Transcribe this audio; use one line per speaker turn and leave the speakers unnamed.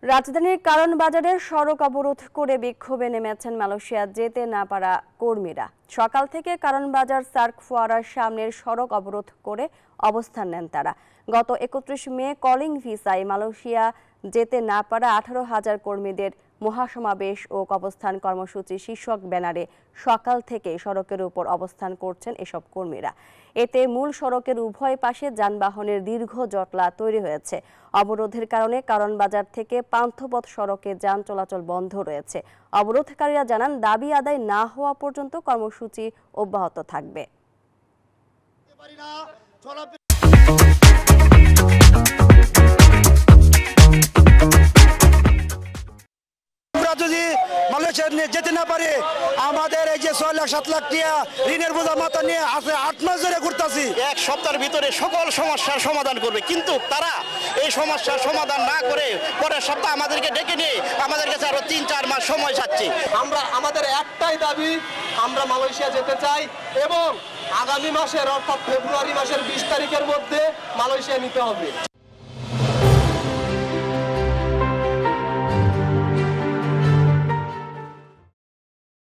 রাজধানীর কারণ বাজারের সড়ক অবরোধ করে বিক্ষোভে নেমেছেন মালয়েশিয়া যেতে না পারা কর্মীরা। সকাল থেকে কারণ বাজার সার্ক ফোয়ারার সামনের সড়ক অবরোধ করে অবস্থান নেন তারা। গত 31 মে কলিং ভিসায় মালয়েশিয়া যেতে না পারা 18,000 কর্মীদের মহাসমাবেশ ও অবস্থান কর্মসূচি শীর্ষক ব্যানারে সকাল থেকে সড়কের উপর অবস্থান করছেন এসব কর্মীরা। এতে মূল সড়কের উভয় পাশে যানবাহনের দীর্ঘ জটলা তৈরি হয়েছে। অবরোধের কারণে কারণ বাজার থেকে পান্থপথ সড়কে যান চলাচল বন্ধ রয়েছে। অবরোধকারীরা জানান, দাবি আদায় না হওয়া পর্যন্ত কর্মসূচি অব্যাহত থাকবে।
যদি মালয়েশিয়া যেতে না পারে, আমাদের এই যে 6 লাখ 7 লাখ টাকা ঋণের বোঝা মাথা নিয়ে আছে 8 মাস ধরে ঘুরতেছি।
এক সপ্তাহের ভিতরে সকল সমস্যার সমাধান করবে, কিন্তু তারা এই সমস্যার সমাধান না করে পরের সপ্তাহ আমাদেরকে ডেকে নিয়ে আমাদের কাছে আরো 3-4 মাস সময় চাচ্ছি।
আমাদের একটাই দাবি, আমরা মালয়েশিয়া যেতে চাই এবং আগামী মাসের অর্থাৎ ফেব্রুয়ারি মাসের 20 তারিখের মধ্যে মালয়েশিয়া নিতে হবে।